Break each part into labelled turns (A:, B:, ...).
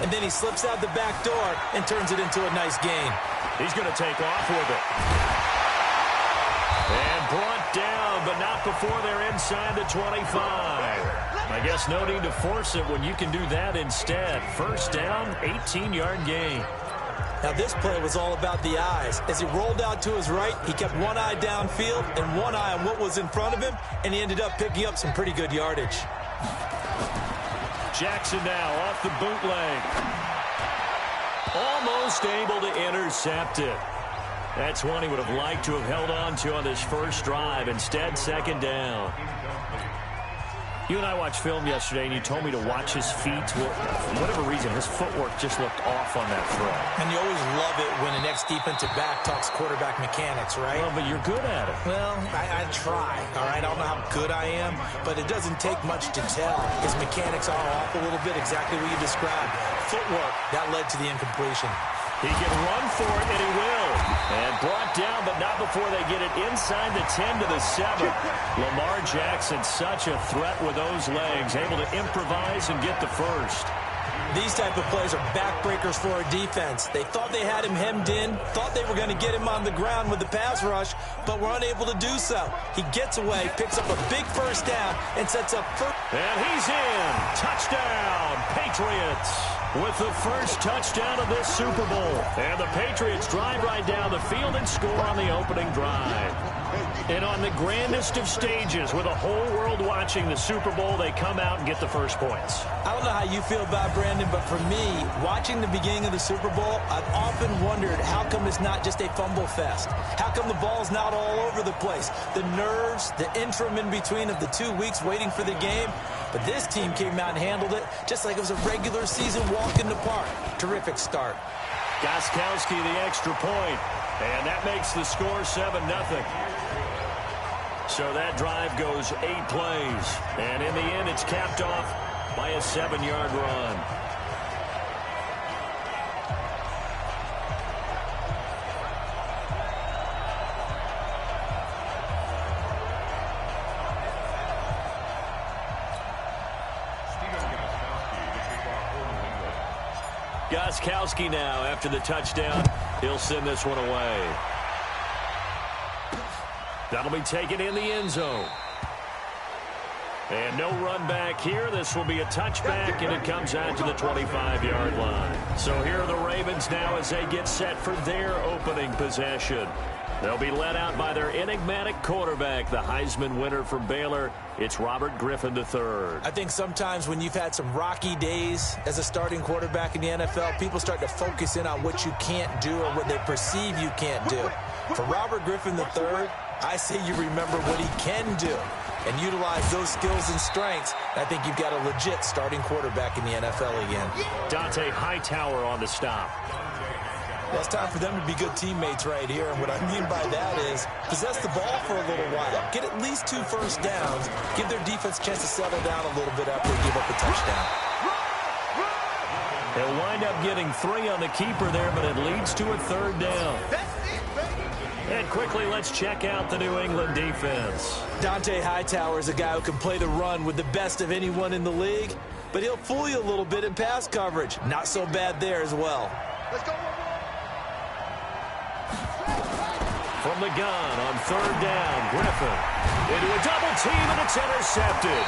A: and then he slips out the back door and turns it into a nice gain.
B: He's going to take off with it. And brought down, but not before they're inside the 25. I guess no need to force it when you can do that instead. First down, 18-yard gain.
A: Now this play was all about the eyes. As he rolled out to his right, he kept one eye downfield and one eye on what was in front of him, and he ended up picking up some pretty good yardage.
B: Jackson now off the bootleg. Almost able to intercept it. That's one he would have liked to have held on to on this first drive. Instead, second down. You and I watched film yesterday, and you told me to watch his feet. Well, for whatever reason, his footwork just looked off on that throw.
A: And you always love it when an ex-defensive back talks quarterback mechanics, right?
B: Well, but you're good at it.
A: Well, I try, all right? I don't know how good I am, but it doesn't take much to tell. His mechanics are off a little bit, exactly what you described. Footwork, that led to the incompletion.
B: He can run for it, and he will. And brought down, but not before they get it inside the 10 to the 7. Lamar Jackson, such a threat with those legs, able to improvise and get the first.
A: These type of plays are backbreakers for a defense. They thought they had him hemmed in, thought they were going to get him on the ground with the pass rush, but were unable to do so. He gets away, picks up a big first down, and sets up first.
B: And he's in. Touchdown, Patriots. With the first touchdown of this Super Bowl. And the Patriots drive right down the field and score on the opening drive. And on the grandest of stages, with the whole world watching the Super Bowl, they come out and get the first points.
A: I don't know how you feel about Brandon, but for me, watching the beginning of the Super Bowl, I've often wondered how come it's not just a fumble fest? How come the ball's not all over the place? The nerves, the interim in between of the 2 weeks waiting for the game. But this team came out and handled it just like it was a regular season walk in the park. Terrific start.
B: Gostkowski the extra point. And that makes the score 7-0. So that drive goes 8 plays. And in the end, it's capped off by a 7-yard run. Gostkowski now after the touchdown. He'll send this one away. That'll be taken in the end zone. And no run back here. This will be a touchback, and it comes out to the 25-yard line. So here are the Ravens now as they get set for their opening possession. They'll be led out by their enigmatic quarterback, the Heisman winner from Baylor. It's Robert Griffin III.
A: I think sometimes when you've had some rocky days as a starting quarterback in the NFL, people start to focus in on what you can't do or what they perceive you can't do. For Robert Griffin III, I say you remember what he can do and utilize those skills and strengths. I think you've got a legit starting quarterback in the NFL again.
B: Dante Hightower on the stop.
A: Well, it's time for them to be good teammates right here, and what I mean by that is possess the ball for a little while, get at least 2 first downs, give their defense a chance to settle down a little bit after they give up a touchdown.
B: They'll wind up getting 3 on the keeper there, but it leads to a 3rd down. And quickly, let's check out the New England defense.
A: Dante Hightower is a guy who can play the run with the best of anyone in the league, but he'll fool you a little bit in pass coverage. Not so bad there as well.
C: Let's go.
B: From the gun on 3rd down, Griffin into a double team, and it's intercepted.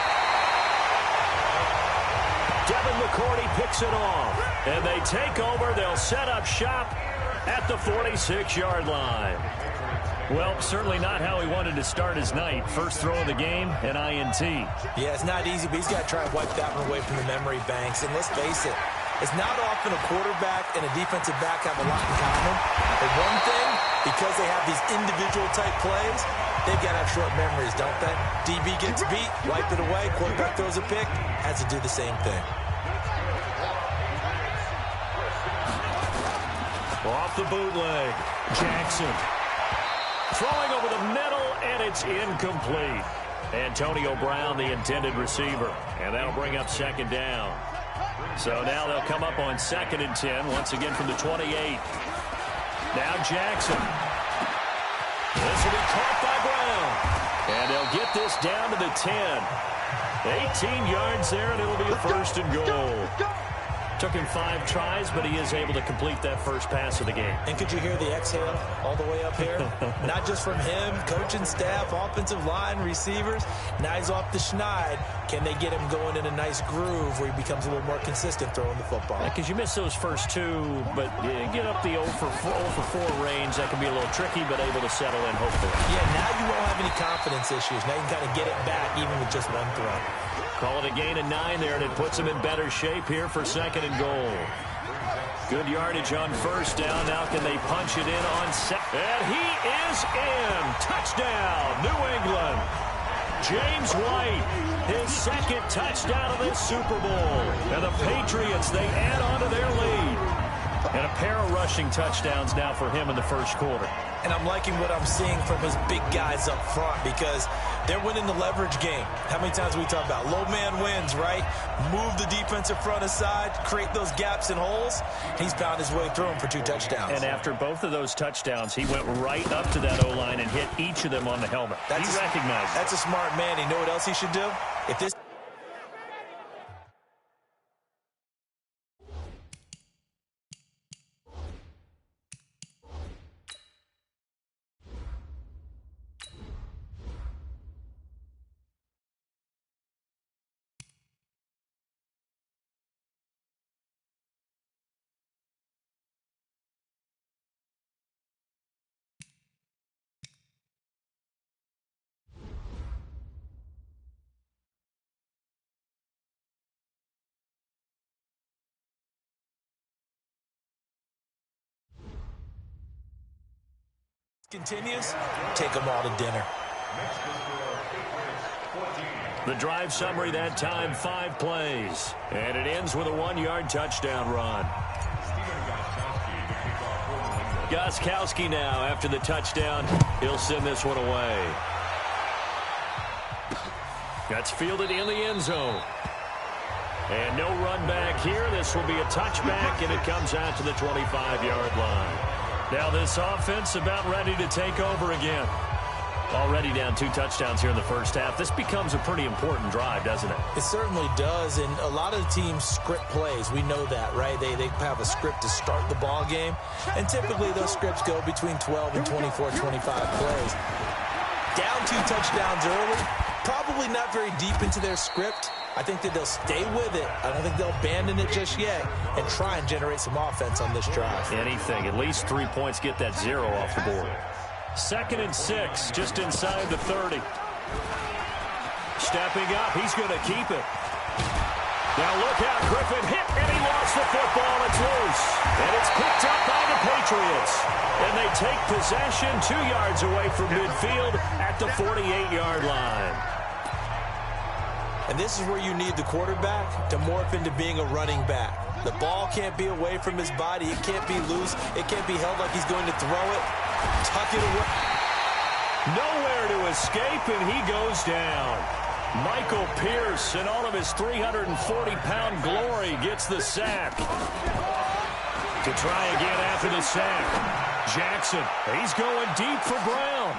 B: Devin McCourty picks it off, and they take over. They'll set up shop at the 46-yard line. Well, certainly not how he wanted to start his night. First throw of the game, an INT.
A: Yeah, it's not easy, but he's got to try and wipe that one away from the memory banks. And let's face it, it's not often a quarterback and a defensive back have a lot in common. But one thing, because they have these individual type plays, they've got to have short memories, don't they? DB gets beat, wipe it away, quarterback throws a pick, has to do the same thing.
B: Off the bootleg, Jackson. Throwing over the middle, and it's incomplete. Antonio Brown, the intended receiver. And that'll bring up 2nd down. So now they'll come up on 2nd and 10, once again from the 28. Now Jackson. This will be caught by Brown. And they'll get this down to the 10. 18 yards there, and it'll be a 1st and goal. Took him 5 tries, but he is able to complete that first pass of the game.
A: And could you hear the exhale all the way up here? Not just from him, coaching staff, offensive line, receivers. Now he's off the schneid. Can they get him going in a nice groove where he becomes a little more consistent throwing the football?
B: Because you miss those first 2, but you get up the 0 for 4 range. That can be a little tricky, but able to settle in, hopefully.
A: Yeah, now you won't have any confidence issues. Now you can kind of get it back even with just one throw.
B: Call it a gain of 9 there, and it puts him in better shape here for 2nd and goal. Good yardage on first down. Now can they punch it in on second? And he is in. Touchdown, New England. James White, his 2nd touchdown of this Super Bowl. And the Patriots, they add on to their lead. And a pair of rushing touchdowns now for him in the first quarter.
A: And I'm liking what I'm seeing from his big guys up front because they're winning the leverage game. How many times we talk about low man wins, right? Move the defensive front aside, create those gaps and holes. He's found his way through them for 2 touchdowns.
B: And after both of those touchdowns, he went right up to that O-line and hit each of them on the helmet. He recognized it.
A: That's a smart man. You know what else he should do? If this continues, take them all to dinner.
B: The drive summary that time, 5 plays. And it ends with a 1-yard touchdown run. Gostkowski now after the touchdown. He'll send this one away. That's fielded in the end zone. And no run back here. This will be a touchback, and it comes out to the 25-yard line. Now this offense about ready to take over again. Already down 2 touchdowns here in the first half. This becomes a pretty important drive, doesn't it?
A: It certainly does, and a lot of teams script plays. We know that, right? They have a script to start the ball game, and typically those scripts go between 12 and 24, 25 plays. Down 2 touchdowns early, probably not very deep into their script. I think that they'll stay with it. I don't think they'll abandon it just yet and try and generate some offense on this drive.
B: Anything. At least 3 points, get that 0 off the board. 2nd and 6, just inside the 30. Stepping up, he's going to keep it. Now look out, Griffin hit, and he lost the football. It's loose. And it's picked up by the Patriots. And they take possession 2 yards away from midfield at the 48-yard line.
A: And this is where you need the quarterback to morph into being a running back. The ball can't be away from his body. It can't be loose. It can't be held like he's going to throw it. Tuck it away.
B: Nowhere to escape, and he goes down. Michael Pierce, in all of his 340-pound glory, gets the sack. To try again after the sack. Jackson, he's going deep for Brown.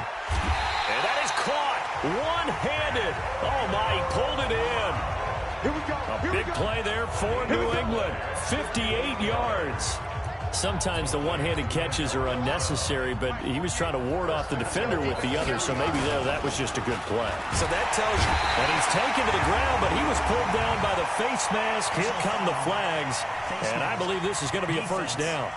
B: And that is caught. One-handed. Oh, my, he pulled it in. Here we go. A big play there for New England. 58 yards. Sometimes the one-handed catches are unnecessary, but he was trying to ward off the defender with the other, so maybe that was just a good play.
A: So that tells you.
B: And he's taken to the ground, but he was pulled down by the face mask. Here come the flags, and I believe this is going to be a first down.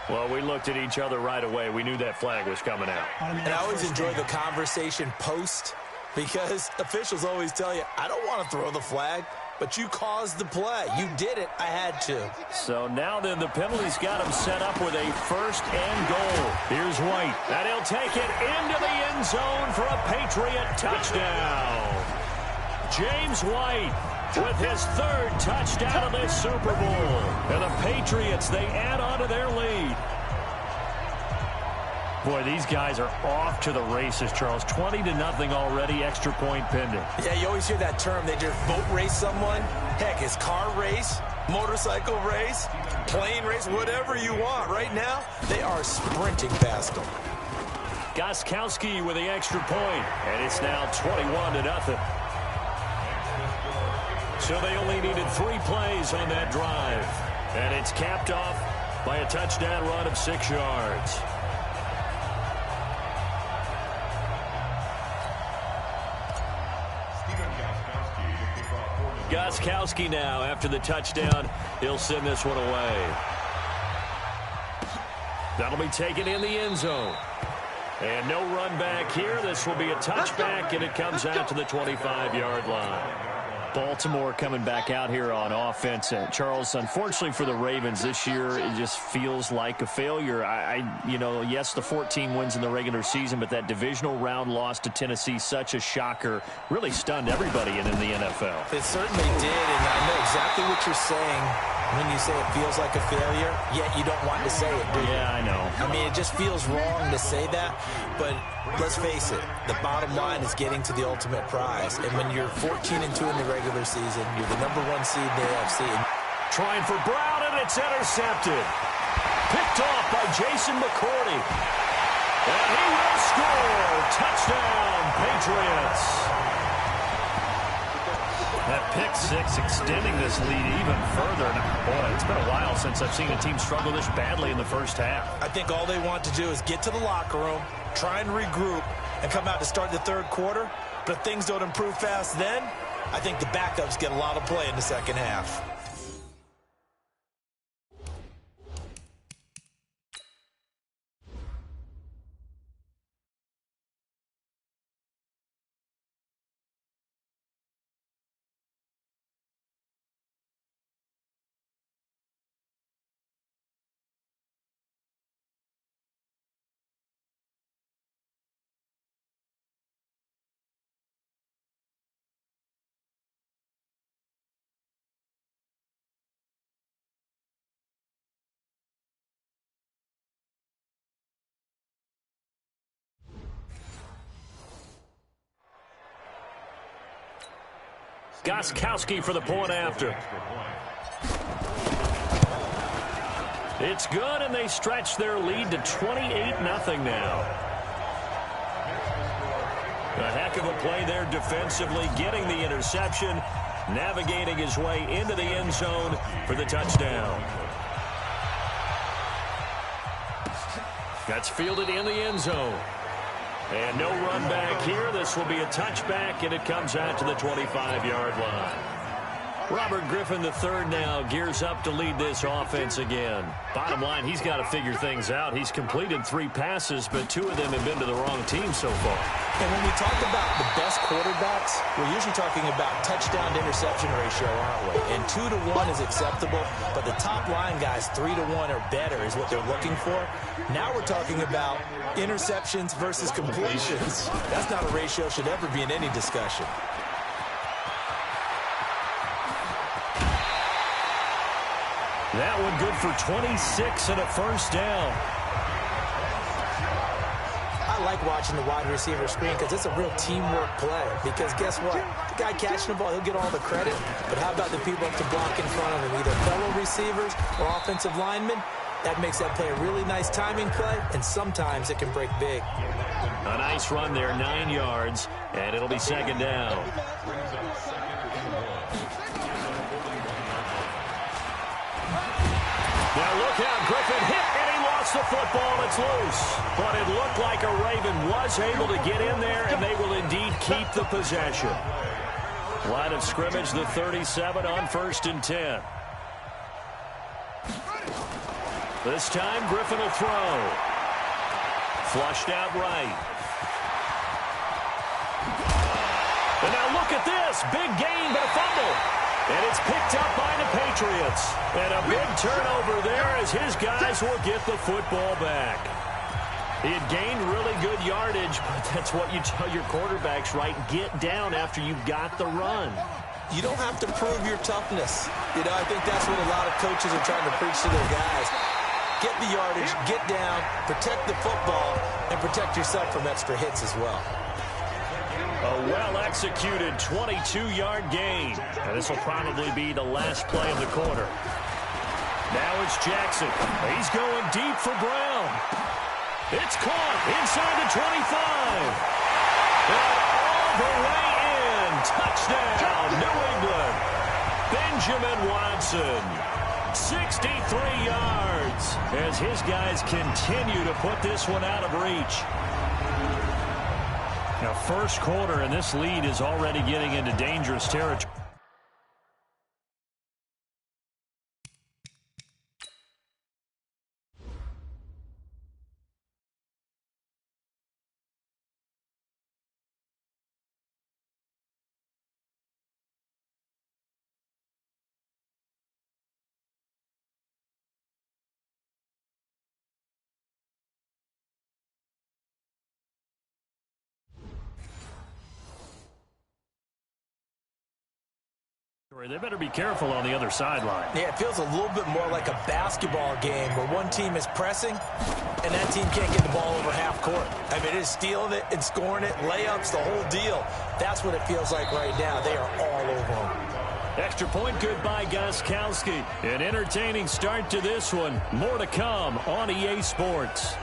B: Well, we looked at each other right away. We knew that flag was coming out.
A: And I always enjoy the conversation post because officials always tell you, I don't want to throw the flag, but you caused the play. You did it. I had to.
B: So now then the penalty's got him set up with a 1st and goal. Here's White. And he'll take it into the end zone for a Patriot touchdown. James White with his 3rd touchdown of this Super Bowl. And the Patriots, they add on to their lead. Boy, these guys are off to the races, Charles. 20-0 already, extra point pending.
A: Yeah, you always hear that term. They just boat race someone. Heck, it's car race, motorcycle race, plane race, whatever you want. Right now, they are sprinting past them.
B: Gostkowski with the extra point, and it's now 21-0. So they only needed 3 plays on that drive. And it's capped off by a touchdown run of 6 yards. Gostkowski now after the touchdown. He'll send this one away. That'll be taken in the end zone. And no run back here. This will be a touchback, and it comes out to the 25-yard line.
C: Baltimore coming back out here on offense. Charles, unfortunately for the Ravens this year, it just feels like a failure. Yes, the 14 wins in the regular season, but that divisional round loss to Tennessee, such a shocker, really stunned everybody in the NFL.
A: It certainly did, and I know exactly what you're saying when you say it feels like a failure, yet you don't want to say it, do you?
C: Yeah, I know.
A: I mean, it just feels wrong to say that, but let's face it, the bottom line is getting to the ultimate prize. And when you're 14-2 in the regular season, you're the #1 seed in the AFC.
B: Trying for Brown, and it's intercepted. Picked off by Jason McCourty. And he will score. Touchdown, Patriots.
C: That pick six extending this lead even further. Boy, it's been a while since I've seen a team struggle this badly in the first half.
A: I think all they want to do is get to the locker room, try and regroup, and come out to start the third quarter. But if things don't improve fast then, I think the backups get a lot of play in the second half.
B: Gostkowski for the point after. It's good, and they stretch their lead to 28-0 now. A heck of a play there defensively, getting the interception, navigating his way into the end zone for the touchdown. That's fielded in the end zone. And no run back here. This will be a touchback, and it comes out to the 25-yard line. Robert Griffin III now gears up to lead this offense again. Bottom line, he's got to figure things out. He's completed 3 passes, but 2 of them have been to the wrong team so far.
A: And when we talk about the best quarterbacks, we're usually talking about touchdown to interception ratio, aren't we? And 2 to 1 is acceptable, but the top line guys, 3 to 1 or better is what they're looking for. Now we're talking about interceptions versus completions. That's not a ratio should ever be in any discussion.
B: That one good for 26 and a first down.
A: I like watching the wide receiver screen because it's a real teamwork play. Because guess what? The guy catching the ball, he'll get all the credit. But how about the people up to block in front of him, either fellow receivers or offensive linemen? That makes that play a really nice timing play, and sometimes it can break big.
B: A nice run there, 9 yards, and it'll be second down. Now look out, Griffin hit, and he lost the football. It's loose. But it looked like a Raven was able to get in there, and they will indeed keep the possession. Line of scrimmage, the 37 on 1st and 10. This time, Griffin will throw. Flushed out right. And now look at this. Big gain, but a fumble. And it's picked up by the Patriots. And a big turnover there as his guys will get the football back. He had gained really good yardage, but that's what you tell your quarterbacks, right? Get down after you've got the run.
A: You don't have to prove your toughness. You know, I think that's what a lot of coaches are trying to preach to their guys. Get the yardage, get down, protect the football, and protect yourself from extra hits as well.
B: A well-executed 22-yard gain. And this will probably be the last play of the quarter. Now it's Jackson. He's going deep for Brown. It's caught inside the 25. And all the way in. Touchdown, New England. Benjamin Watson, 63 yards, as his guys continue to put this one out of reach. Now, first quarter, and this lead is already getting into dangerous territory. They better be careful on the other sideline.
A: Yeah, it feels a little bit more like a basketball game where one team is pressing and that team can't get the ball over half court. I mean, it is stealing it and scoring it, layups, the whole deal. That's what it feels like right now. They are all over them.
B: Extra point good by Gostkowski. An entertaining start to this one. More to come on EA Sports.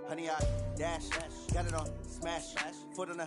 D: Honey, I dash, got it on, smash, foot on the